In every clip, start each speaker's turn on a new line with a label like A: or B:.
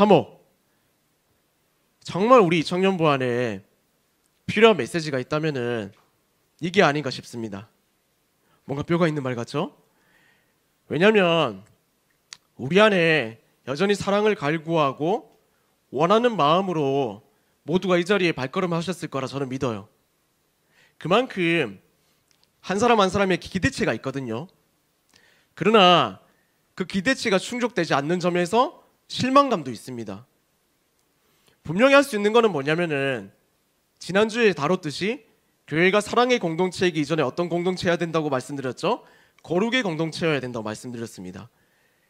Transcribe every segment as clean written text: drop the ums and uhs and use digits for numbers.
A: 화목. 정말 우리 청년부 안에 필요한 메시지가 있다면은 이게 아닌가 싶습니다. 뭔가 뼈가 있는 말 같죠? 왜냐하면 우리 안에 여전히 사랑을 갈구하고 원하는 마음으로 모두가 이 자리에 발걸음하셨을 거라 저는 믿어요. 그만큼 한 사람 한 사람의 기대치가 있거든요. 그러나 그 기대치가 충족되지 않는 점에서 실망감도 있습니다. 분명히 할 수 있는 거는 뭐냐면은 지난주에 다뤘듯이 교회가 사랑의 공동체이기 이전에 어떤 공동체여야 된다고 말씀드렸죠? 거룩의 공동체여야 된다고 말씀드렸습니다.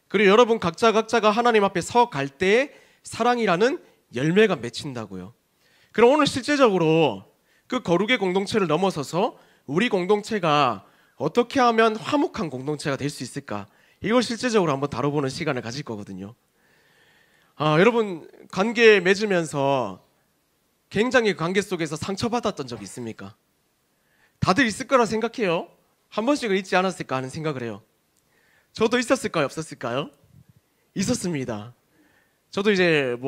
A: 그리고 여러분 각자가 하나님 앞에 서 갈 때에 사랑이라는 열매가 맺힌다고요. 그럼 오늘 실제적으로 그 거룩의 공동체를 넘어서서 우리 공동체가 어떻게 하면 화목한 공동체가 될 수 있을까? 이걸 실제적으로 한번 다뤄보는 시간을 가질 거거든요. 여러분 관계 맺으면서 굉장히 관계 속에서 상처받았던 적 있습니까? 다들 있을 거라 생각해요. 한 번씩은 있지 않았을까 하는 생각을 해요. 저도 있었을까요? 없었을까요? 있었습니다. 저도 이제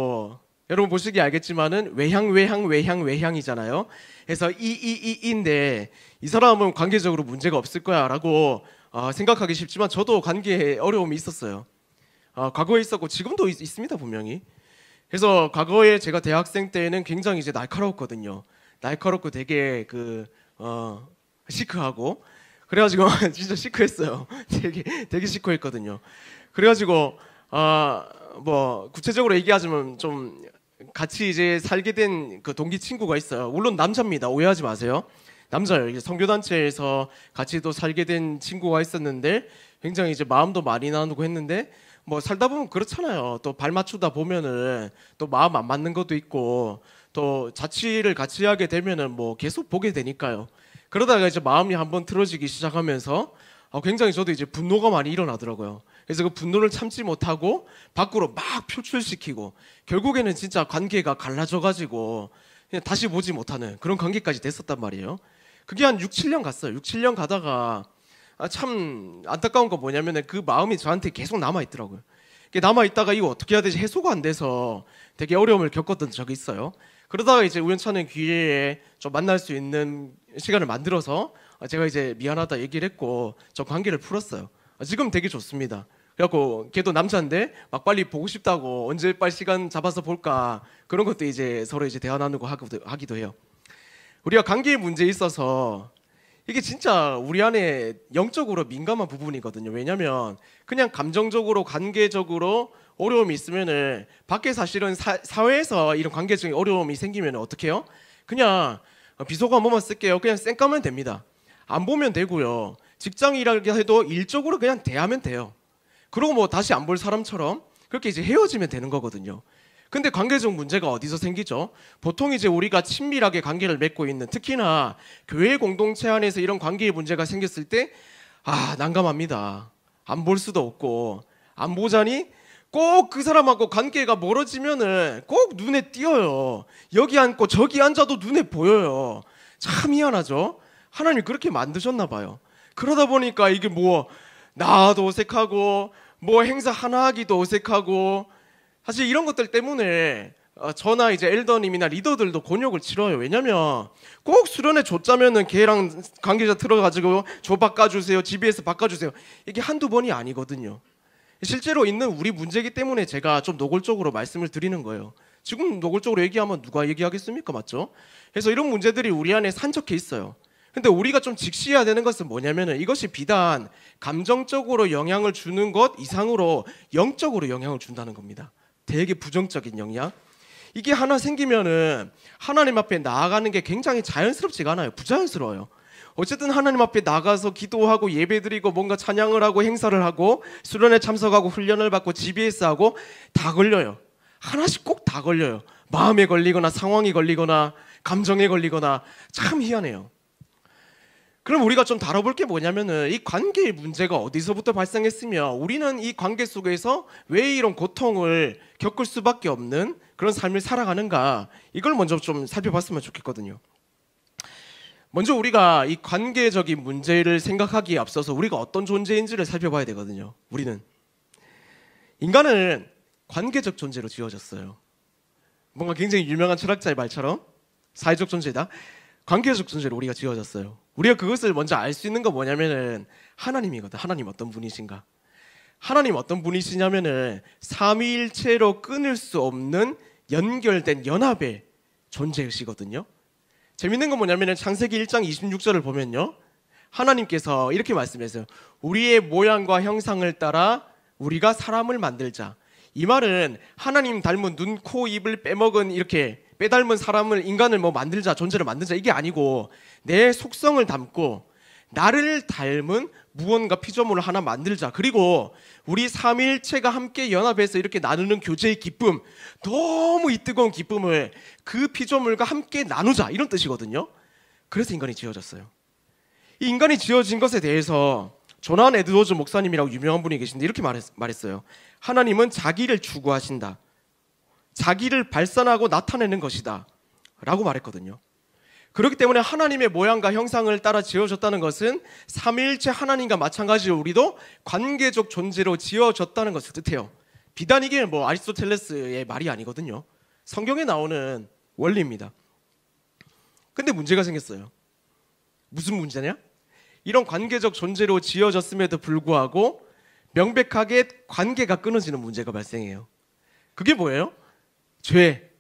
A: 여러분 보시기 알겠지만은 외향이잖아요. 그래서 이인데 이 사람은 관계적으로 문제가 없을 거야라고 생각하기 쉽지만 저도 관계에 어려움이 있었어요. 과거에 있었고 지금도 있습니다 분명히. 그래서 과거에 제가 대학생 때는 굉장히 이제 날카로웠거든요. 날카롭고 되게 시크하고 그래가지고 진짜 시크했어요. 되게 시크했거든요. 그래가지고 구체적으로 얘기하자면 좀 같이 이제 살게 된 그 동기 친구가 있어요. 물론 남자입니다. 오해하지 마세요. 남자예요. 선교단체에서 같이 또 살게 된 친구가 있었는데 굉장히 이제 마음도 많이 나누고 했는데 살다 보면 그렇잖아요. 또 발 맞추다 보면은 또 마음 안 맞는 것도 있고 또 자취를 같이 하게 되면은 계속 보게 되니까요. 그러다가 이제 마음이 한번 틀어지기 시작하면서 굉장히 저도 이제 분노가 많이 일어나더라고요. 그래서 그 분노를 참지 못하고 밖으로 막 표출시키고 결국에는 진짜 관계가 갈라져가지고 그냥 다시 보지 못하는 그런 관계까지 됐었단 말이에요. 그게 한 6, 7년 갔어요. 6, 7년 가다가 참 안타까운 건 뭐냐면 그 마음이 저한테 계속 남아있더라고요. 남아있다가 이거 어떻게 해야 되지 해소가 안 돼서 되게 어려움을 겪었던 적이 있어요. 그러다가 이제 우연찮은 기회에 좀 만날 수 있는 시간을 만들어서 제가 이제 미안하다 얘기를 했고 저 관계를 풀었어요. 지금 되게 좋습니다. 그래갖고 걔도 남자인데 막 빨리 보고 싶다고 언제 빨리 시간 잡아서 볼까 그런 것도 이제 서로 이제 대화 나누고 하기도 해요. 우리가 관계의 문제에 있어서 이게 진짜 우리 안에 영적으로 민감한 부분이거든요. 왜냐면 그냥 감정적으로 관계적으로 어려움이 있으면은 밖에 사실은 사회에서 이런 관계적인 어려움이 생기면 어떻게 해요? 그냥 비속어 한 번만 쓸게요. 그냥 쌩 까면 됩니다. 안 보면 되고요. 직장이라고 해도 일적으로 그냥 대하면 돼요. 그리고 다시 안 볼 사람처럼 그렇게 이제 헤어지면 되는 거거든요. 근데 관계적 문제가 어디서 생기죠? 보통 이제 우리가 친밀하게 관계를 맺고 있는 특히나 교회 공동체 안에서 이런 관계의 문제가 생겼을 때 난감합니다. 안 볼 수도 없고 안 보자니 꼭 그 사람하고 관계가 멀어지면은 꼭 눈에 띄어요. 여기 앉고 저기 앉아도 눈에 보여요. 참 희한하죠? 하나님이 그렇게 만드셨나 봐요. 그러다 보니까 이게 나도 어색하고 행사 하나 하기도 어색하고 사실 이런 것들 때문에 저나 이제 엘더님이나 리더들도 곤욕을 치러요. 왜냐면 꼭 수련회 줬자면은 걔랑 관계자 틀어가지고 저 바꿔주세요, GBS 바꿔주세요 이게 한두 번이 아니거든요. 실제로 있는 우리 문제이기 때문에 제가 좀 노골적으로 말씀을 드리는 거예요. 지금 노골적으로 얘기하면 누가 얘기하겠습니까? 맞죠? 그래서 이런 문제들이 우리 안에 산적해 있어요. 근데 우리가 좀 직시해야 되는 것은 뭐냐면은 이것이 비단 감정적으로 영향을 주는 것 이상으로 영적으로 영향을 준다는 겁니다. 되게 부정적인 영향. 이게 하나 생기면은 하나님 앞에 나아가는 게 굉장히 자연스럽지가 않아요. 부자연스러워요. 어쨌든 하나님 앞에 나가서 기도하고 예배드리고 뭔가 찬양을 하고 행사를 하고 수련회 참석하고 훈련을 받고 GBS 하고 다 걸려요. 하나씩 꼭 다 걸려요. 마음에 걸리거나 상황이 걸리거나 감정에 걸리거나 참 희한해요. 그럼 우리가 좀 다뤄볼 게 뭐냐면은 이 관계의 문제가 어디서부터 발생했으며 우리는 이 관계 속에서 왜 이런 고통을 겪을 수밖에 없는 그런 삶을 살아가는가 이걸 먼저 좀 살펴봤으면 좋겠거든요. 먼저 우리가 이 관계적인 문제를 생각하기에 앞서서 우리가 어떤 존재인지를 살펴봐야 되거든요. 우리는 인간은 관계적 존재로 지어졌어요. 뭔가 굉장히 유명한 철학자의 말처럼 사회적 존재다. 관계적 존재로 우리가 지어졌어요. 우리가 그것을 먼저 알 수 있는 거 뭐냐면은 하나님이거든. 하나님 어떤 분이신가? 하나님 어떤 분이시냐면은 삼위일체로 끊을 수 없는 연결된 연합의 존재이시거든요. 재밌는 건 뭐냐면은 창세기 1장 26절을 보면요, 하나님께서 이렇게 말씀하세요. 우리의 모양과 형상을 따라 우리가 사람을 만들자. 이 말은 하나님 닮은 눈, 코, 입을 빼먹은 이렇게 빼닮은 사람을, 인간을 뭐 만들자, 존재를 만들자, 이게 아니고 내 속성을 담고 나를 닮은 무언가 피조물을 하나 만들자. 그리고 우리 삼위일체가 함께 연합해서 이렇게 나누는 교제의 기쁨, 너무 이 뜨거운 기쁨을 그 피조물과 함께 나누자, 이런 뜻이거든요. 그래서 인간이 지어졌어요. 이 인간이 지어진 것에 대해서 조난 에드워즈 목사님이라고 유명한 분이 계신데 이렇게 말했어요. 하나님은 자기를 추구하신다. 자기를 발산하고 나타내는 것이다 라고 말했거든요. 그렇기 때문에 하나님의 모양과 형상을 따라 지어졌다는 것은 삼위일체 하나님과 마찬가지로 우리도 관계적 존재로 지어졌다는 것을 뜻해요. 비단 이게 뭐 아리스토텔레스의 말이 아니거든요. 성경에 나오는 원리입니다. 근데 문제가 생겼어요. 무슨 문제냐? 이런 관계적 존재로 지어졌음에도 불구하고 명백하게 관계가 끊어지는 문제가 발생해요. 그게 뭐예요? 죄.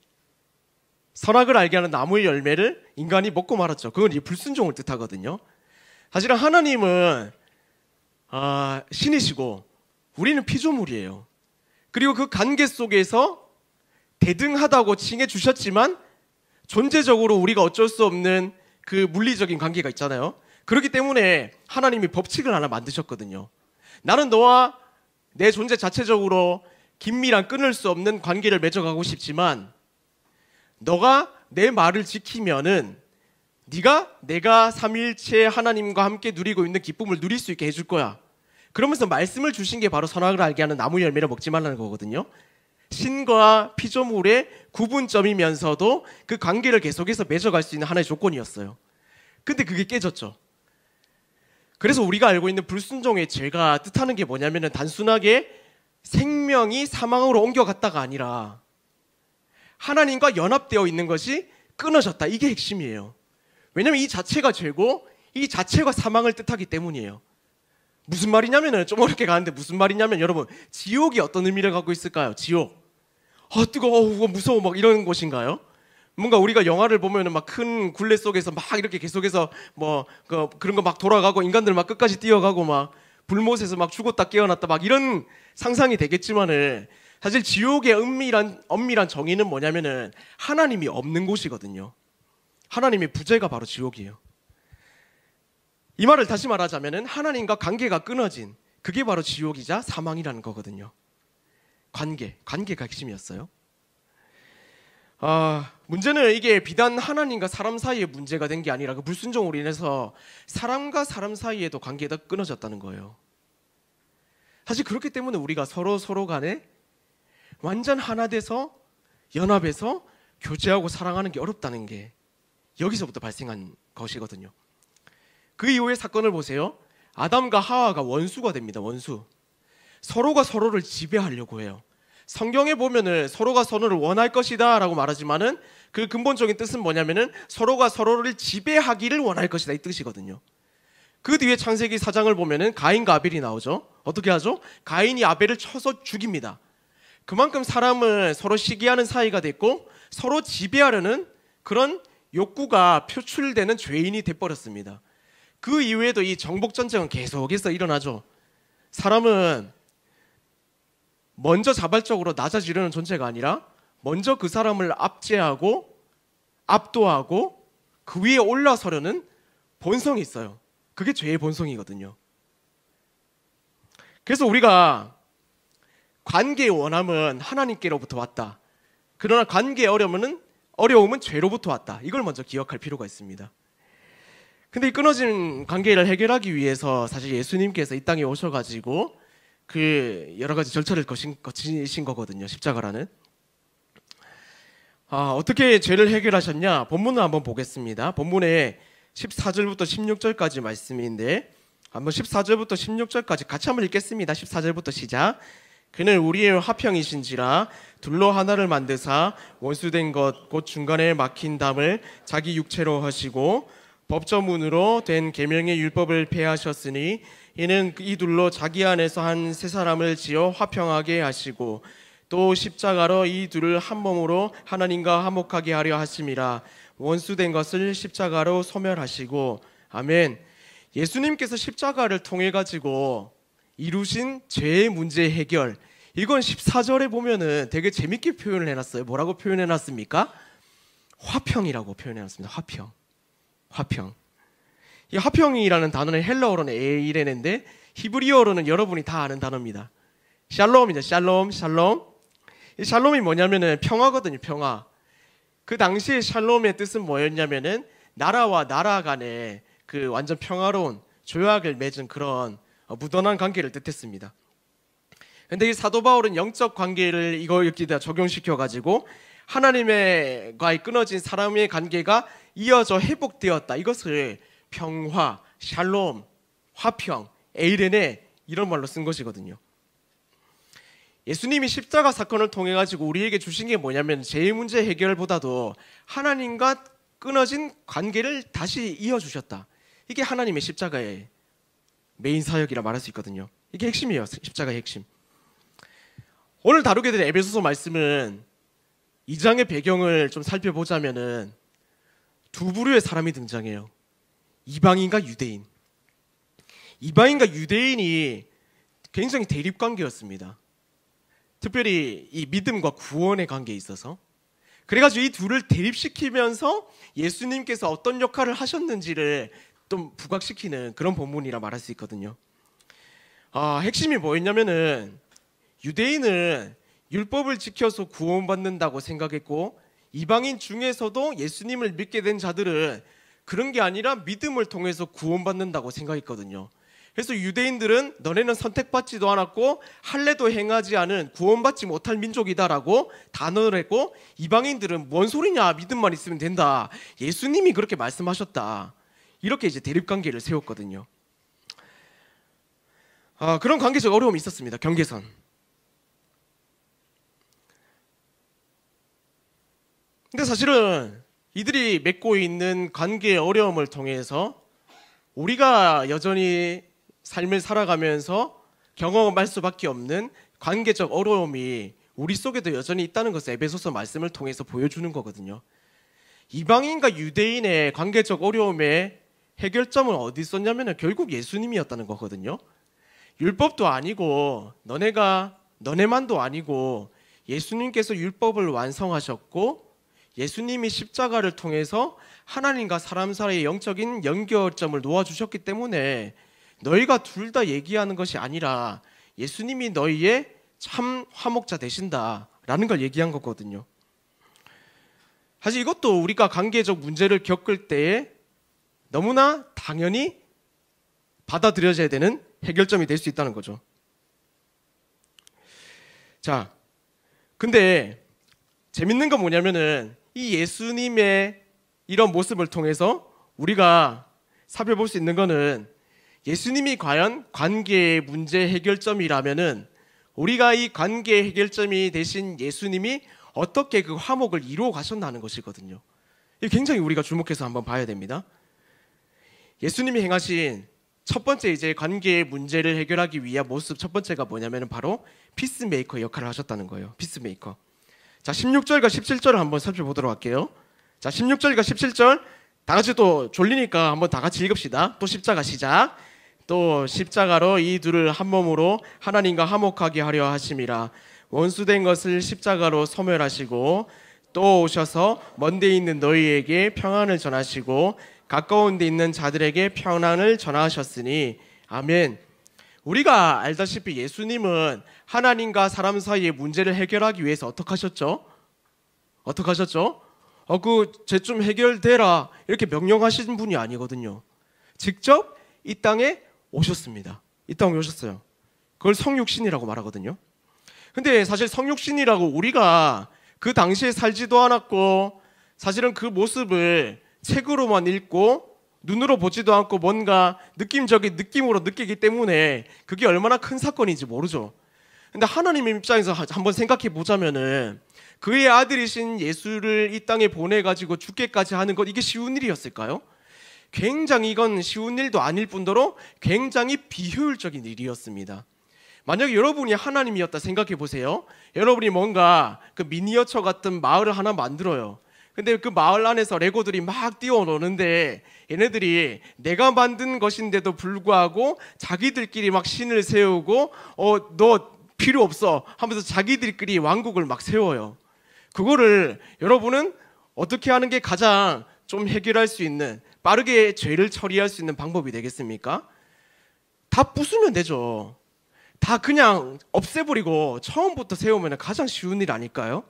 A: 선악을 알게 하는 나무의 열매를 인간이 먹고 말았죠. 그건 이 불순종을 뜻하거든요. 사실은 하나님은 신이시고 우리는 피조물이에요. 그리고 그 관계 속에서 대등하다고 칭해 주셨지만 존재적으로 우리가 어쩔 수 없는 그 물리적인 관계가 있잖아요. 그렇기 때문에 하나님이 법칙을 하나 만드셨거든요. 나는 너와 내 존재 자체적으로 긴밀한 끊을 수 없는 관계를 맺어가고 싶지만 너가 내 말을 지키면은 내가 삼위일체 하나님과 함께 누리고 있는 기쁨을 누릴 수 있게 해줄 거야. 그러면서 말씀을 주신 게 바로 선악을 알게 하는 나무 열매를 먹지 말라는 거거든요. 신과 피조물의 구분점이면서도 그 관계를 계속해서 맺어갈 수 있는 하나의 조건이었어요. 근데 그게 깨졌죠. 그래서 우리가 알고 있는 불순종의 죄가 뜻하는 게 뭐냐면은 단순하게 생명이 사망으로 옮겨갔다가 아니라 하나님과 연합되어 있는 것이 끊어졌다. 이게 핵심이에요. 왜냐면 이 자체가 죄고 이 자체가 사망을 뜻하기 때문이에요. 무슨 말이냐면은 좀 어렵게 가는데 무슨 말이냐면 여러분, 지옥이 어떤 의미를 갖고 있을까요? 지옥. 뜨거워, 무서워, 막 이런 곳인가요? 뭔가 우리가 영화를 보면은 막 큰 굴레 속에서 막 이렇게 계속해서 뭐 그런 거 막 돌아가고 인간들 막 끝까지 뛰어가고 막 불못에서 막 죽었다 깨어났다 막 이런 상상이 되겠지만은 사실 지옥의 엄밀한 정의는 뭐냐면은 하나님이 없는 곳이거든요. 하나님의 부재가 바로 지옥이에요. 이 말을 다시 말하자면은 하나님과 관계가 끊어진 그게 바로 지옥이자 사망이라는 거거든요. 관계가 핵심이었어요. 문제는 이게 비단 하나님과 사람 사이의 문제가 된 게 아니라 그 불순종으로 인해서 사람과 사람 사이에도 관계가 끊어졌다는 거예요. 사실 그렇기 때문에 우리가 서로 간에 완전 하나 돼서 연합해서 교제하고 사랑하는 게 어렵다는 게 여기서부터 발생한 것이거든요. 그 이후의 사건을 보세요. 아담과 하와가 원수가 됩니다. 원수. 서로가 서로를 지배하려고 해요. 성경에 보면은 서로가 서로를 원할 것이다 라고 말하지만은 그 근본적인 뜻은 뭐냐면은 서로가 서로를 지배하기를 원할 것이다, 이 뜻이거든요. 그 뒤에 창세기 4장을 보면은 가인과 아벨이 나오죠. 어떻게 하죠? 가인이 아벨을 쳐서 죽입니다. 그만큼 사람은 서로 시기하는 사이가 됐고 서로 지배하려는 그런 욕구가 표출되는 죄인이 돼버렸습니다. 그 이후에도 이 정복전쟁은 계속해서 일어나죠. 사람은 먼저 자발적으로 낮아지려는 존재가 아니라 먼저 그 사람을 압제하고 압도하고 그 위에 올라서려는 본성이 있어요. 그게 죄의 본성이거든요. 그래서 우리가 관계의 원함은 하나님께로부터 왔다. 그러나 관계의 어려움은 죄로부터 왔다. 이걸 먼저 기억할 필요가 있습니다. 근데 이 끊어진 관계를 해결하기 위해서 사실 예수님께서 이 땅에 오셔가지고 그 여러 가지 절차를 거치신 거거든요. 십자가라는. 어떻게 죄를 해결하셨냐? 본문을 한번 보겠습니다. 본문에 14절부터 16절까지 말씀인데 한번 14절부터 16절까지 같이 한번 읽겠습니다. 14절부터 시작. 그는 우리의 화평이신지라 둘로 하나를 만드사 원수된 것 곧 중간에 막힌 담을 자기 육체로 하시고 법조문으로 된 계명의 율법을 폐하셨으니 이는 이 둘로 자기 안에서 한 세 사람을 지어 화평하게 하시고 또 십자가로 이 둘을 한 몸으로 하나님과 화목하게 하려 하심이라. 원수된 것을 십자가로 소멸하시고. 아멘. 예수님께서 십자가를 통해 가지고 이루신 죄의 문제 해결, 이건 14절에 보면은 되게 재밌게 표현을 해놨어요. 뭐라고 표현해놨습니까? 화평이라고 표현해놨습니다. 화평. 이 화평이라는 단어는 헬라어로는 에이레네인데 히브리어로는 여러분이 다 아는 단어입니다. 샬롬이죠. 샬롬. 이 샬롬이 뭐냐면은 평화거든요. 평화. 그 당시에 샬롬의 뜻은 뭐였냐면은 나라와 나라 간에 그 완전 평화로운 조약을 맺은 그런 무던한 관계를 뜻했습니다. 근데 이 사도 바울은 영적 관계를 이거 여기다 적용시켜 가지고 하나님과의 끊어진 사람의 관계가 이어져 회복되었다. 이것을 평화, 샬롬, 화평, 에이레네 이런 말로 쓴 것이거든요. 예수님이 십자가 사건을 통해 가지고 우리에게 주신 게 뭐냐면 죄의 문제 해결보다도 하나님과 끊어진 관계를 다시 이어주셨다. 이게 하나님의 십자가의 메인 사역이라 말할 수 있거든요. 이게 핵심이에요. 십자가의 핵심. 오늘 다루게 될 에베소서 말씀은 2장의 배경을 좀 살펴보자면은 두 부류의 사람이 등장해요. 이방인과 유대인. 이방인과 유대인이 굉장히 대립관계였습니다. 특별히 이 믿음과 구원의 관계에 있어서. 그래가지고 이 둘을 대립시키면서 예수님께서 어떤 역할을 하셨는지를 좀 부각시키는 그런 본문이라 말할 수 있거든요. 핵심이 뭐였냐면은 유대인은 율법을 지켜서 구원받는다고 생각했고 이방인 중에서도 예수님을 믿게 된 자들은 그런 게 아니라 믿음을 통해서 구원받는다고 생각했거든요. 그래서 유대인들은 너네는 선택받지도 않았고 할례도 행하지 않은 구원받지 못할 민족이다라고 단언을 했고 이방인들은 뭔 소리냐 믿음만 있으면 된다. 예수님이 그렇게 말씀하셨다. 이렇게 이제 대립관계를 세웠거든요. 그런 관계적 어려움이 있었습니다. 경계선. 근데 사실은 이들이 맺고 있는 관계의 어려움을 통해서 우리가 여전히 삶을 살아가면서 경험할 수밖에 없는 관계적 어려움이 우리 속에도 여전히 있다는 것을 에베소서 말씀을 통해서 보여주는 거거든요. 이방인과 유대인의 관계적 어려움의 해결점은 어디 있었냐면 결국 예수님이었다는 거거든요. 율법도 아니고 너네만도 아니고 예수님께서 율법을 완성하셨고 예수님이 십자가를 통해서 하나님과 사람 사이의 영적인 연결점을 놓아주셨기 때문에 너희가 둘 다 얘기하는 것이 아니라 예수님이 너희의 참 화목자 되신다라는 걸 얘기한 거거든요. 사실 이것도 우리가 관계적 문제를 겪을 때에 너무나 당연히 받아들여져야 되는 해결점이 될 수 있다는 거죠. 자, 근데 재밌는 건 뭐냐면은 이 예수님의 이런 모습을 통해서 우리가 살펴볼 수 있는 거는 예수님이 과연 관계의 문제 해결점이라면은 우리가 이 관계 해결점이 되신 예수님이 어떻게 그 화목을 이루어 가셨나는 것이거든요. 이게 굉장히 우리가 주목해서 한번 봐야 됩니다. 예수님이 행하신 첫 번째 이제 관계의 문제를 해결하기 위한 모습 첫 번째가 뭐냐면 바로 피스메이커 역할을 하셨다는 거예요. 피스메이커. 자, 16절과 17절을 한번 살펴보도록 할게요. 자, 16절과 17절 다 같이 또 졸리니까 한번 다 같이 읽읍시다. 또 십자가 시작. 또 십자가로 이 둘을 한 몸으로 하나님과 화목하게 하려 하심이라. 원수된 것을 십자가로 소멸하시고 또 오셔서 먼 데 있는 너희에게 평안을 전하시고 가까운 데 있는 자들에게 평안을 전하셨으니 아멘. 우리가 알다시피 예수님은 하나님과 사람 사이의 문제를 해결하기 위해서 어떻게 하셨죠? 쟤 좀 해결되라 이렇게 명령하신 분이 아니거든요. 직접 이 땅에 오셨습니다. 이 땅에 오셨어요. 그걸 성육신이라고 말하거든요. 근데 사실 성육신이라고 우리가 그 당시에 살지도 않았고 사실은 그 모습을 책으로만 읽고 눈으로 보지도 않고 뭔가 느낌적인 느낌으로 느끼기 때문에 그게 얼마나 큰 사건인지 모르죠. 근데 하나님의 입장에서 한번 생각해 보자면은 그의 아들이신 예수를 이 땅에 보내가지고 죽게까지 하는 것, 이게 쉬운 일이었을까요? 굉장히 이건 쉬운 일도 아닐 뿐더러 굉장히 비효율적인 일이었습니다. 만약에 여러분이 하나님이었다 생각해 보세요. 여러분이 뭔가 그 미니어처 같은 마을을 하나 만들어요. 근데 그 마을 안에서 레고들이 막 뛰어노는데 얘네들이 내가 만든 것인데도 불구하고 자기들끼리 막 신을 세우고 너 필요 없어 하면서 자기들끼리 왕국을 막 세워요. 그거를 여러분은 어떻게 하는 게 가장 좀 해결할 수 있는, 빠르게 죄를 처리할 수 있는 방법이 되겠습니까? 다 부수면 되죠. 다 그냥 없애버리고 처음부터 세우면 가장 쉬운 일 아닐까요?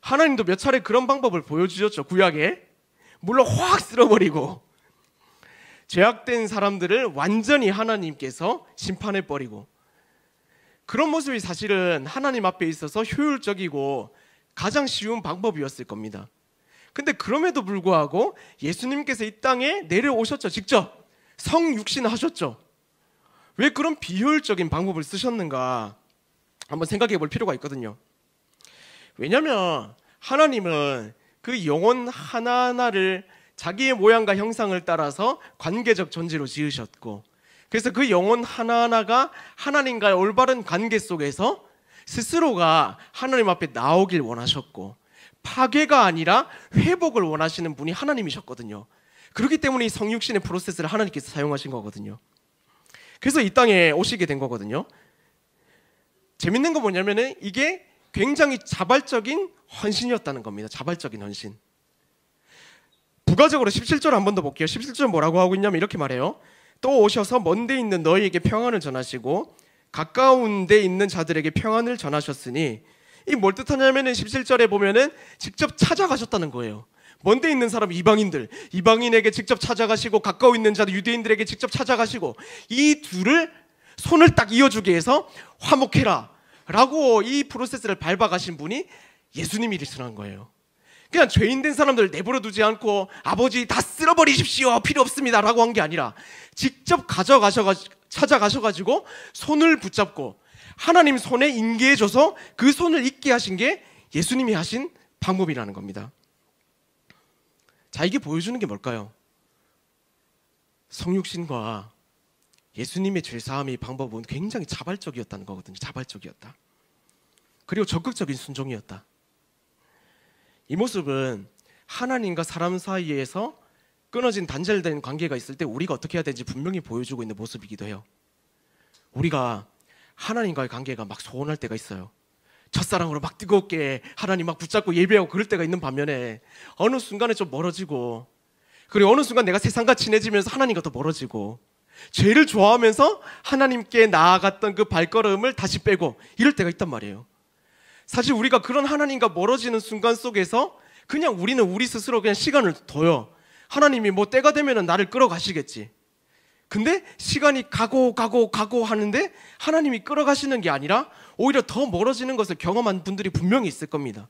A: 하나님도 몇 차례 그런 방법을 보여주셨죠. 구약에 물론 확 쓸어버리고 죄악된 사람들을 완전히 하나님께서 심판해버리고, 그런 모습이 사실은 하나님 앞에 있어서 효율적이고 가장 쉬운 방법이었을 겁니다. 근데 그럼에도 불구하고 예수님께서 이 땅에 내려오셨죠. 직접 성육신 하셨죠. 왜 그런 비효율적인 방법을 쓰셨는가 한번 생각해 볼 필요가 있거든요. 왜냐하면 하나님은 그 영혼 하나하나를 자기의 모양과 형상을 따라서 관계적 존재로 지으셨고, 그래서 그 영혼 하나하나가 하나님과의 올바른 관계 속에서 스스로가 하나님 앞에 나오길 원하셨고, 파괴가 아니라 회복을 원하시는 분이 하나님이셨거든요. 그렇기 때문에 이 성육신의 프로세스를 하나님께서 사용하신 거거든요. 그래서 이 땅에 오시게 된 거거든요. 재밌는 거 뭐냐면은 이게 굉장히 자발적인 헌신이었다는 겁니다. 자발적인 헌신. 부가적으로 17절 한 번 더 볼게요. 17절 뭐라고 하고 있냐면 이렇게 말해요. 또 오셔서 먼 데 있는 너희에게 평안을 전하시고 가까운 데 있는 자들에게 평안을 전하셨으니, 이 뭘 뜻하냐면은 17절에 보면은 직접 찾아가셨다는 거예요. 먼 데 있는 사람 이방인에게 직접 찾아가시고 가까워 있는 자들 유대인들에게 직접 찾아가시고, 이 둘을 손을 딱 이어주기 위해서 화목해라 라고 이 프로세스를 밟아가신 분이 예수님이시라는 거예요. 그냥 죄인된 사람들 내버려 두지 않고 아버지 다 쓸어버리십시오 필요 없습니다 라고 한 게 아니라 직접 찾아가셔가지고 손을 붙잡고 하나님 손에 인계해줘서 그 손을 잊게 하신 게 예수님이 하신 방법이라는 겁니다. 자, 이게 보여주는 게 뭘까요? 성육신과 예수님의 죄사함의 방법은 굉장히 자발적이었다는 거거든요. 자발적이었다. 그리고 적극적인 순종이었다. 이 모습은 하나님과 사람 사이에서 끊어진 단절된 관계가 있을 때 우리가 어떻게 해야 되는지 분명히 보여주고 있는 모습이기도 해요. 우리가 하나님과의 관계가 막 소원할 때가 있어요. 첫사랑으로 막 뜨겁게 하나님 막 붙잡고 예배하고 그럴 때가 있는 반면에 어느 순간에 좀 멀어지고, 그리고 어느 순간 내가 세상과 친해지면서 하나님과 더 멀어지고, 죄를 좋아하면서 하나님께 나아갔던 그 발걸음을 다시 빼고 이럴 때가 있단 말이에요. 사실 우리가 그런 하나님과 멀어지는 순간 속에서 그냥 우리는 우리 스스로 그냥 시간을 둬요. 하나님이 뭐 때가 되면 나를 끌어가시겠지. 근데 시간이 가고 하는데 하나님이 끌어가시는 게 아니라 오히려 더 멀어지는 것을 경험한 분들이 분명히 있을 겁니다.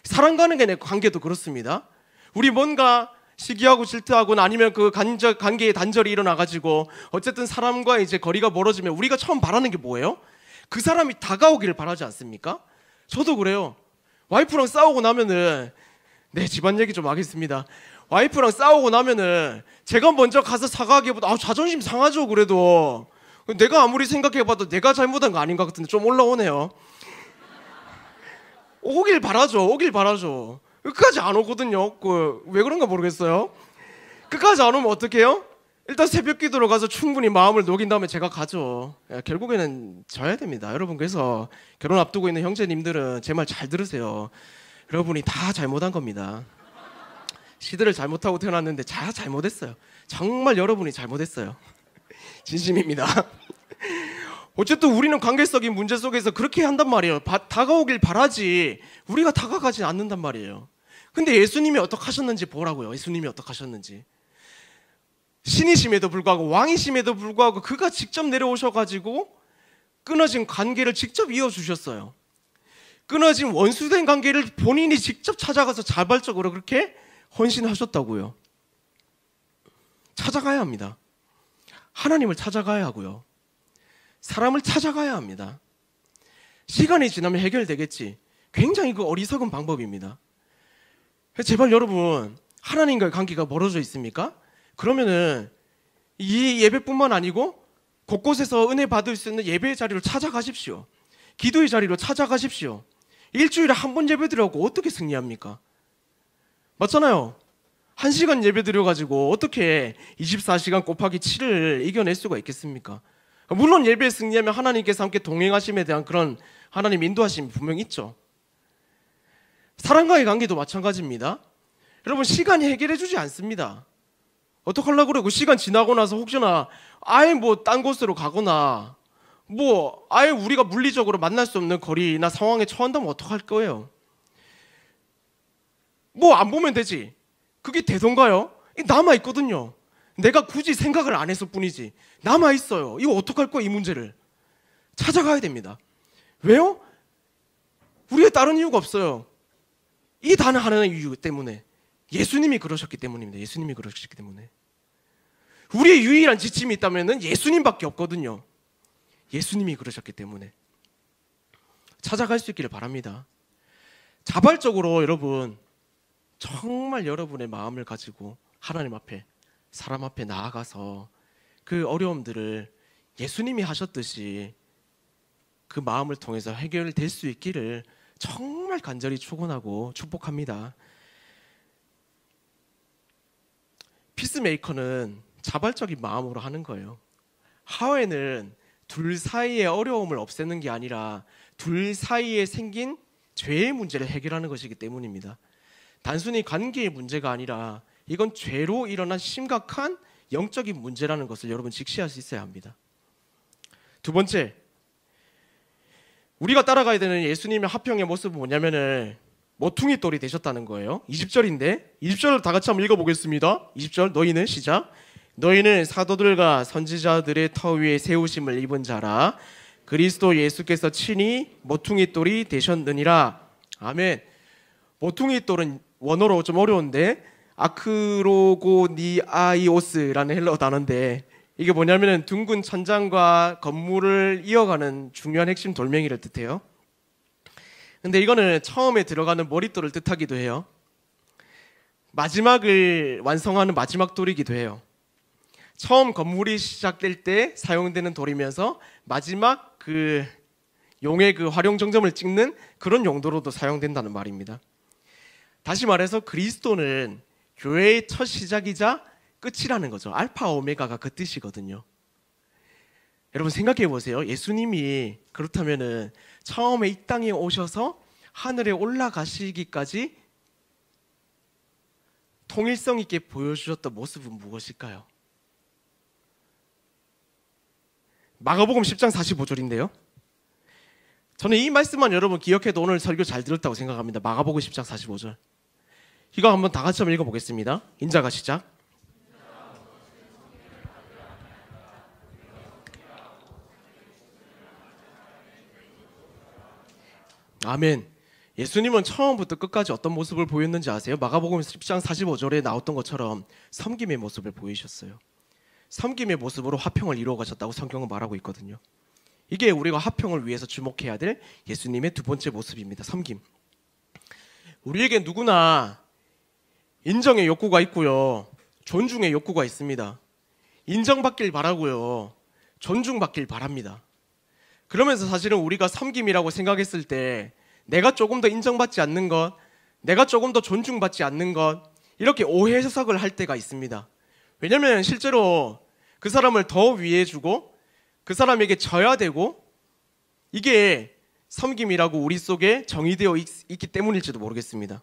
A: 사랑과는 관계도 그렇습니다. 우리 뭔가 시기하고 질투하거나 아니면 그 관계에 단절이 일어나가지고 어쨌든 사람과 이제 거리가 멀어지면 우리가 처음 바라는 게 뭐예요? 그 사람이 다가오기를 바라지 않습니까? 저도 그래요. 와이프랑 싸우고 나면은, 네, 집안 얘기 좀 하겠습니다. 와이프랑 싸우고 나면은 제가 먼저 가서 사과하기보다 자존심 상하죠. 그래도 내가 아무리 생각해봐도 내가 잘못한 거 아닌 것 같은데 좀 올라오네요. 오길 바라죠. 끝까지 안 오거든요. 왜 그런가 모르겠어요. 끝까지 안 오면 어떡해요? 일단 새벽 기도로 가서 충분히 마음을 녹인 다음에 제가 가죠. 결국에는 져야 됩니다. 여러분, 그래서 결혼 앞두고 있는 형제님들은 제 말 잘 들으세요. 여러분이 다 잘못한 겁니다. 시대를 잘못하고 태어났는데 다 잘못했어요. 정말 여러분이 잘못했어요. 진심입니다. 어쨌든 우리는 관계적인 문제 속에서 그렇게 한단 말이에요. 다가오길 바라지 우리가 다가가지 않는단 말이에요. 근데 예수님이 어떻게 하셨는지 보라고요. 예수님이 어떻게 하셨는지. 신이심에도 불구하고 왕이심에도 불구하고 그가 직접 내려오셔가지고 끊어진 관계를 직접 이어주셨어요. 끊어진 원수된 관계를 본인이 직접 찾아가서 자발적으로 그렇게 헌신하셨다고요. 찾아가야 합니다. 하나님을 찾아가야 하고요. 사람을 찾아가야 합니다. 시간이 지나면 해결되겠지. 굉장히 그 어리석은 방법입니다. 제발 여러분, 하나님과의 관계가 멀어져 있습니까? 그러면은 이 예배뿐만 아니고 곳곳에서 은혜 받을 수 있는 예배의 자리로 찾아가십시오. 기도의 자리로 찾아가십시오. 일주일에 한 번 예배 드려고 어떻게 승리합니까? 맞잖아요. 1시간 예배 드려가지고 어떻게 24시간 곱하기 7을 이겨낼 수가 있겠습니까? 물론 예배에 승리하면 하나님께서 함께 동행하심에 대한 그런 하나님 인도하심이 분명히 있죠. 사람과의 관계도 마찬가지입니다. 여러분, 시간이 해결해 주지 않습니다. 어떡하려고 그러고 시간 지나고 나서 혹시나 아예 뭐 딴 곳으로 가거나 뭐 아예 우리가 물리적으로 만날 수 없는 거리나 상황에 처한다면 어떡할 거예요? 뭐 안 보면 되지. 그게 되던가요? 남아있거든요. 내가 굳이 생각을 안 했을 뿐이지 남아있어요. 이거 어떡할 거야? 이 문제를 찾아가야 됩니다. 왜요? 우리가 다른 이유가 없어요. 이 단 하나의 이유 때문에, 예수님이 그러셨기 때문입니다. 예수님이 그러셨기 때문에. 우리의 유일한 지침이 있다면 예수님밖에 없거든요. 예수님이 그러셨기 때문에 찾아갈 수 있기를 바랍니다. 자발적으로 여러분, 정말 여러분의 마음을 가지고 하나님 앞에, 사람 앞에 나아가서 그 어려움들을 예수님이 하셨듯이 그 마음을 통해서 해결될 수 있기를 정말 간절히 축원하고 축복합니다. 피스메이커는 자발적인 마음으로 하는 거예요. 하회는 둘 사이의 어려움을 없애는 게 아니라 둘 사이에 생긴 죄의 문제를 해결하는 것이기 때문입니다. 단순히 관계의 문제가 아니라 이건 죄로 일어난 심각한 영적인 문제라는 것을 여러분 직시할 수 있어야 합니다. 두 번째, 우리가 따라가야 되는 예수님의 화평의 모습은 뭐냐면은 모퉁이 돌이 되셨다는 거예요. 20절인데 20절을 다 같이 한번 읽어보겠습니다. 20절, 너희는 시작. 너희는 사도들과 선지자들의 터 위에 세우심을 입은 자라. 그리스도 예수께서 친히 모퉁이 돌이 되셨느니라. 아멘. 모퉁이 돌은 원어로 좀 어려운데 아크로고니아이오스라는 헬러 단어인데 이게 뭐냐면은 둥근 천장과 건물을 이어가는 중요한 핵심 돌멩이를 뜻해요. 근데 이거는 처음에 들어가는 머릿돌을 뜻하기도 해요. 마지막을 완성하는 마지막 돌이기도 해요. 처음 건물이 시작될 때 사용되는 돌이면서 마지막 그 용의 그 활용 정점을 찍는 그런 용도로도 사용된다는 말입니다. 다시 말해서 그리스도는 교회의 첫 시작이자 끝이라는 거죠. 알파 오메가가 그 뜻이거든요. 여러분 생각해 보세요. 예수님이 그렇다면은 처음에 이 땅에 오셔서 하늘에 올라가시기까지 통일성 있게 보여주셨던 모습은 무엇일까요? 마가복음 10장 45절인데요. 저는 이 말씀만 여러분 기억해도 오늘 설교 잘 들었다고 생각합니다. 마가복음 10장 45절. 이거 한번 다 같이 한번 읽어보겠습니다. 인자가 시작. 아멘. 예수님은 처음부터 끝까지 어떤 모습을 보였는지 아세요? 마가복음 10장 45절에 나왔던 것처럼 섬김의 모습을 보이셨어요. 섬김의 모습으로 화평을 이루어 가셨다고 성경은 말하고 있거든요. 이게 우리가 화평을 위해서 주목해야 될 예수님의 두 번째 모습입니다. 섬김. 우리에게 누구나 인정의 욕구가 있고요, 존중의 욕구가 있습니다. 인정받길 바라고요, 존중받길 바랍니다. 그러면서 사실은 우리가 섬김이라고 생각했을 때 내가 조금 더 인정받지 않는 것, 내가 조금 더 존중받지 않는 것, 이렇게 오해 해석을 할 때가 있습니다. 왜냐하면 실제로 그 사람을 더 위해주고 그 사람에게 져야 되고, 이게 섬김이라고 우리 속에 정의되어 있기 때문일지도 모르겠습니다.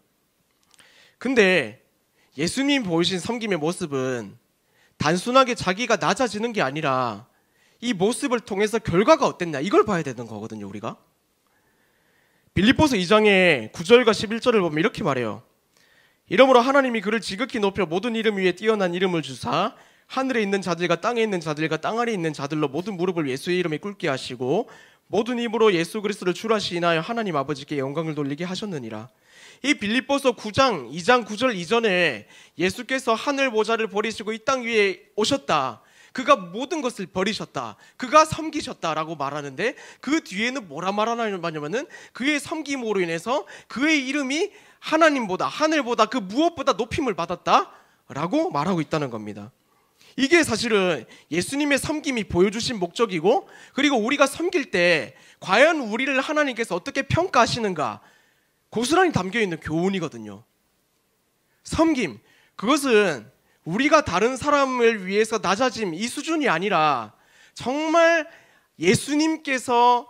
A: 근데 예수님 보이신 섬김의 모습은 단순하게 자기가 낮아지는 게 아니라 이 모습을 통해서 결과가 어땠냐, 이걸 봐야 되는 거거든요. 우리가 빌립보서 2장의 9절과 11절을 보면 이렇게 말해요. 이러므로 하나님이 그를 지극히 높여 모든 이름 위에 뛰어난 이름을 주사 하늘에 있는 자들과 땅에 있는 자들과 땅 아래에 있는 자들로 모든 무릎을 예수의 이름에 꿇게 하시고 모든 입으로 예수 그리스도를 주라 시인하여 하나님 아버지께 영광을 돌리게 하셨느니라. 이 빌립보서 9장 2장 9절 이전에 예수께서 하늘 보좌를 버리시고 이 땅 위에 오셨다, 그가 모든 것을 버리셨다, 그가 섬기셨다라고 말하는데, 그 뒤에는 뭐라 말하냐면은 그의 섬김으로 인해서 그의 이름이 하나님보다, 하늘보다, 그 무엇보다 높임을 받았다라고 말하고 있다는 겁니다. 이게 사실은 예수님의 섬김이 보여주신 목적이고, 그리고 우리가 섬길 때 과연 우리를 하나님께서 어떻게 평가하시는가, 고스란히 담겨있는 교훈이거든요. 섬김, 그것은 우리가 다른 사람을 위해서 낮아짐, 이 수준이 아니라 정말 예수님께서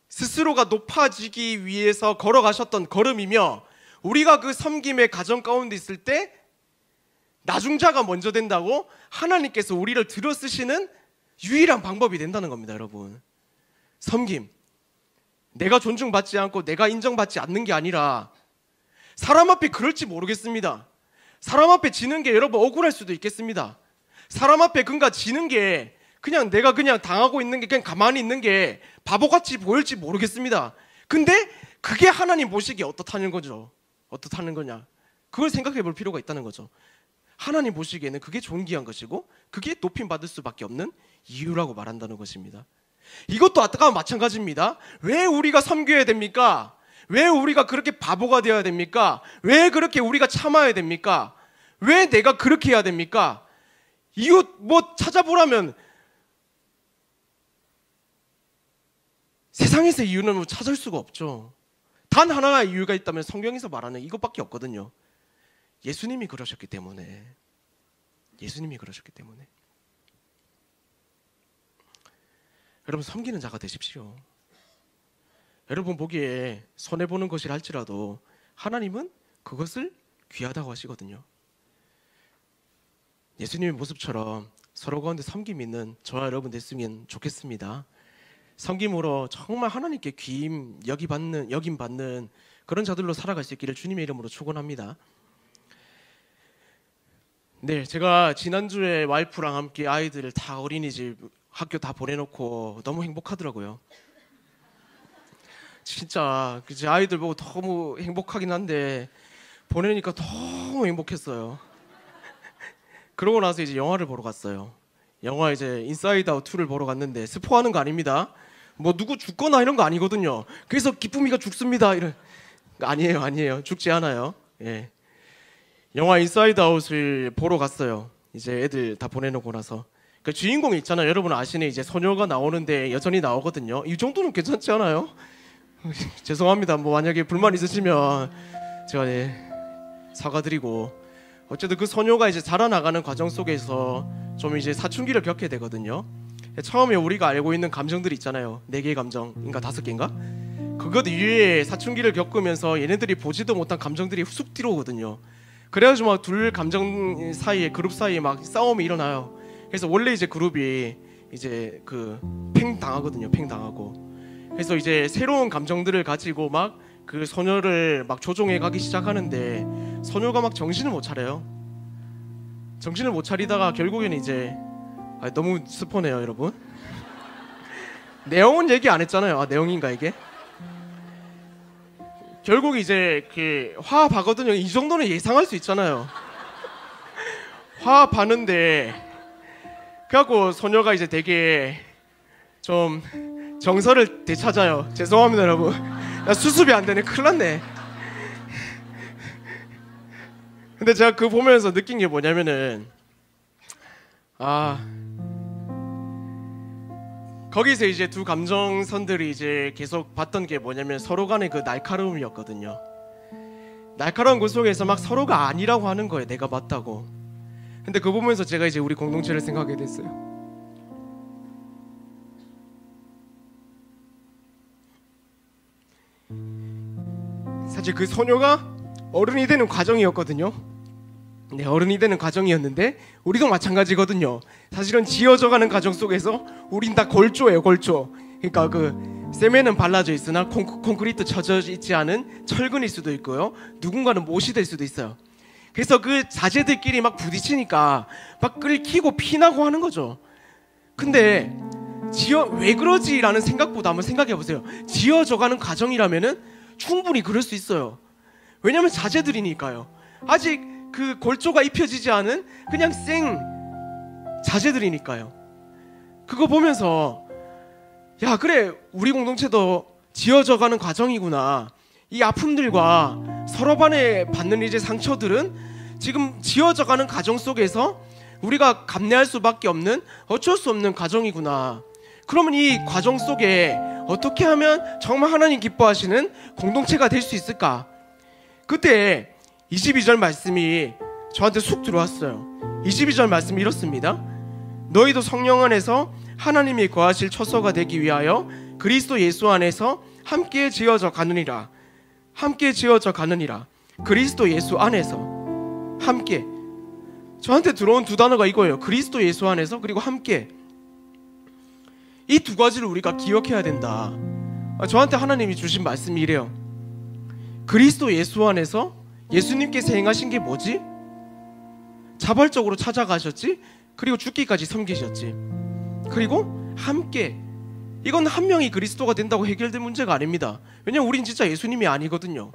A: 스스로가 높아지기 위해서 걸어가셨던 걸음이며, 우리가 그 섬김의 가정 가운데 있을 때 나중자가 먼저 된다고 하나님께서 우리를 들어 쓰시는 유일한 방법이 된다는 겁니다. 여러분, 섬김, 내가 존중받지 않고 내가 인정받지 않는 게 아니라, 사람 앞에 그럴지 모르겠습니다. 사람 앞에 지는 게 여러분 억울할 수도 있겠습니다. 사람 앞에 그러니까 지는 게 그냥 내가 그냥 당하고 있는 게 그냥 가만히 있는 게 바보같이 보일지 모르겠습니다. 근데 그게 하나님 보시기에 어떻다는 거죠. 어떻다는 거냐, 그걸 생각해 볼 필요가 있다는 거죠. 하나님 보시기에는 그게 존귀한 것이고 그게 높임 받을 수밖에 없는 이유라고 말한다는 것입니다. 이것도 아까와 마찬가지입니다. 왜 우리가 섬겨야 됩니까? 왜 우리가 그렇게 바보가 되어야 됩니까? 왜 그렇게 우리가 참아야 됩니까? 왜 내가 그렇게 해야 됩니까? 이거 뭐 찾아보라면 세상에서 이유는 뭐 찾을 수가 없죠. 단 하나의 이유가 있다면 성경에서 말하는 이것밖에 없거든요. 예수님이 그러셨기 때문에. 예수님이 그러셨기 때문에. 여러분, 섬기는 자가 되십시오. 여러분 보기에 손해보는 것이라 할지라도 하나님은 그것을 귀하다고 하시거든요. 예수님의 모습처럼 서로 가운데 섬김 있는 저와 여러분 됐으면 좋겠습니다. 섬김으로 정말 하나님께 여김받는 그런 자들로 살아갈 수 있기를 주님의 이름으로 축원합니다. 네, 제가 지난주에 와이프랑 함께 아이들을 다 어린이집 학교 다 보내놓고 너무 행복하더라고요. 진짜 제 아이들 보고 너무 행복하긴 한데 보내니까 너무 행복했어요. 그러고 나서 이제 영화를 보러 갔어요. 영화 이제 인사이드 아웃 2를 보러 갔는데, 스포하는 거 아닙니다. 뭐 누구 죽거나 이런 거 아니거든요. 그래서 기쁨이가 죽습니다 이런 아니에요. 죽지 않아요. 예. 영화 인사이드 아웃을 보러 갔어요. 이제 애들 다 보내놓고 나서 그 주인공이 있잖아요. 여러분 아시는 이제 소녀가 나오는데 여전히 나오거든요. 이 정도는 괜찮지 않아요? 죄송합니다. 뭐 만약에 불만 있으시면 제가 사과드리고, 어쨌든 그 소녀가 이제 자라나가는 과정 속에서 좀 이제 사춘기를 겪게 되거든요. 처음에 우리가 알고 있는 감정들이 있잖아요. 4개의 감정인가 5개인가? 그것 이외에 사춘기를 겪으면서 얘네들이 보지도 못한 감정들이 훅 들어오거든요. 그래가지고 막 둘 감정 사이에, 그룹 사이에 막 싸움이 일어나요. 그래서 원래 이제 그룹이 이제 그 팽 당하거든요. 팽 당하고. 그래서 이제 새로운 감정들을 가지고 막 그 소녀를 막 조종해 가기 시작하는데, 소녀가 막 정신을 못 차려요. 정신을 못 차리다가 결국에는 이제 너무 스포네요, 여러분. 내용은 얘기 안 했잖아요. 내용인가 이게? 결국 이제 그 화합하거든요. 이 정도는 예상할 수 있잖아요. 화합하는데, 그래갖고 소녀가 이제 되게 좀 정서를 되찾아요. 죄송합니다, 여러분. 나 수습이 안 되네. 큰일 났네. 근데 제가 그거 보면서 느낀 게 뭐냐면은, 거기서 이제 두 감정선들이 이제 계속 봤던 게 뭐냐면 서로 간의 그 날카로움이었거든요. 날카로운 그 속에서 막 서로가 아니라고 하는 거예요. 내가 맞다고. 근데 그거 보면서 제가 이제 우리 공동체를 생각하게 됐어요. 사실 그 소녀가 어른이 되는 과정이었거든요. 네, 어른이 되는 과정이었는데 우리도 마찬가지거든요. 사실은 지어져가는 과정 속에서 우린 다 골조예요, 골조. 그러니까 그 쇠매는 발라져 있으나 콘크리트 쳐져 있지 않은 철근일 수도 있고요. 누군가는 못이 될 수도 있어요. 그래서 그 자제들끼리 막 부딪히니까 막 끓이고 피나고 하는 거죠. 근데 왜 그러지라는 생각보다 한번 생각해 보세요. 지어져가는 과정이라면은 충분히 그럴 수 있어요. 왜냐면 자제들이니까요. 아직 그 골조가 입혀지지 않은 그냥 생 자제들이니까요. 그거 보면서 야, 그래, 우리 공동체도 지어져가는 과정이구나. 이 아픔들과 서로 간에 받는 이제 상처들은 지금 지어져가는 과정 속에서 우리가 감내할 수밖에 없는 어쩔 수 없는 과정이구나. 그러면 이 과정 속에 어떻게 하면 정말 하나님 기뻐하시는 공동체가 될 수 있을까? 그때 22절 말씀이 저한테 쑥 들어왔어요. 22절 말씀이 이렇습니다. 너희도 성령 안에서 하나님이 거하실 처소가 되기 위하여 그리스도 예수 안에서 함께 지어져 가느니라. 함께 지어져 가느니라. 그리스도 예수 안에서 함께. 저한테 들어온 두 단어가 이거예요. 그리스도 예수 안에서, 그리고 함께. 이 두 가지를 우리가 기억해야 된다. 저한테 하나님이 주신 말씀이 이래요. 그리스도 예수 안에서 예수님께서 행하신 게 뭐지? 자발적으로 찾아가셨지? 그리고 죽기까지 섬기셨지. 그리고 함께. 이건 한 명이 그리스도가 된다고 해결될 문제가 아닙니다. 왜냐면 우린 진짜 예수님이 아니거든요.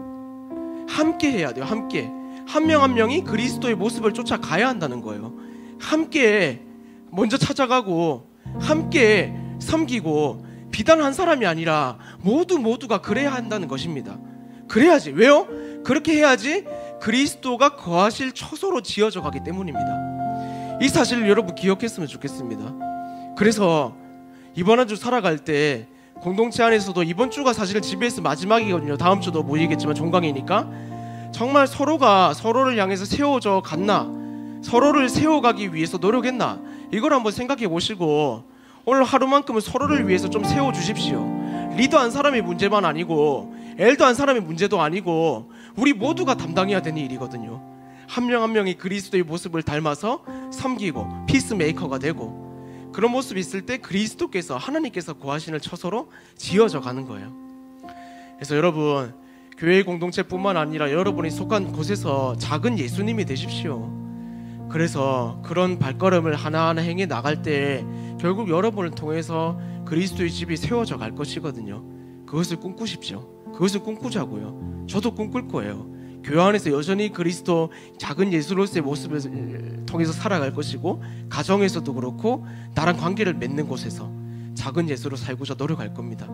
A: 함께 해야 돼요. 함께. 한 명 한 명이 그리스도의 모습을 쫓아가야 한다는 거예요. 함께 먼저 찾아가고 함께 섬기고, 비단 한 사람이 아니라 모두가 그래야 한다는 것입니다. 그래야지. 왜요? 그렇게 해야지 그리스도가 거하실 처소로 지어져 가기 때문입니다. 이 사실을 여러분 기억했으면 좋겠습니다. 그래서 이번 한 주 살아갈 때 공동체 안에서도, 이번 주가 사실 GBS 마지막이거든요. 다음 주도 모이겠지만 종강이니까 정말 서로가 서로를 향해서 세워져 갔나, 서로를 세워가기 위해서 노력했나, 이걸 한번 생각해 보시고 오늘 하루만큼은 서로를 위해서 좀 세워주십시오. 리더 한 사람의 문제만 아니고 엘더 한 사람의 문제도 아니고 우리 모두가 담당해야 되는 일이거든요. 한 명 한 명이 그리스도의 모습을 닮아서 섬기고 피스메이커가 되고, 그런 모습이 있을 때 그리스도께서, 하나님께서 거하시는 처소로 지어져 가는 거예요. 그래서 여러분, 교회 공동체뿐만 아니라 여러분이 속한 곳에서 작은 예수님이 되십시오. 그래서 그런 발걸음을 하나하나 행해 나갈 때 결국 여러분을 통해서 그리스도의 집이 세워져 갈 것이거든요. 그것을 꿈꾸십시오. 그것을 꿈꾸자고요. 저도 꿈꿀 거예요. 교회 안에서 여전히 그리스도 작은 예수로서의 모습을 통해서 살아갈 것이고, 가정에서도 그렇고 나랑 관계를 맺는 곳에서 작은 예수로 살고자 노력할 겁니다.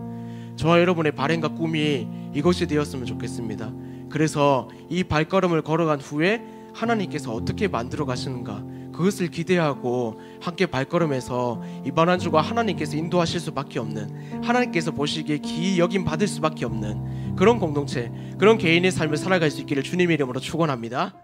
A: 저와 여러분의 바람과 꿈이 이것이 되었으면 좋겠습니다. 그래서 이 발걸음을 걸어간 후에 하나님께서 어떻게 만들어 가시는가, 그것을 기대하고 함께 발걸음해서 이번 한 주가 하나님께서 인도하실 수밖에 없는, 하나님께서 보시기에 기이 여김 받을 수밖에 없는 그런 공동체, 그런 개인의 삶을 살아갈 수 있기를 주님의 이름으로 축원합니다.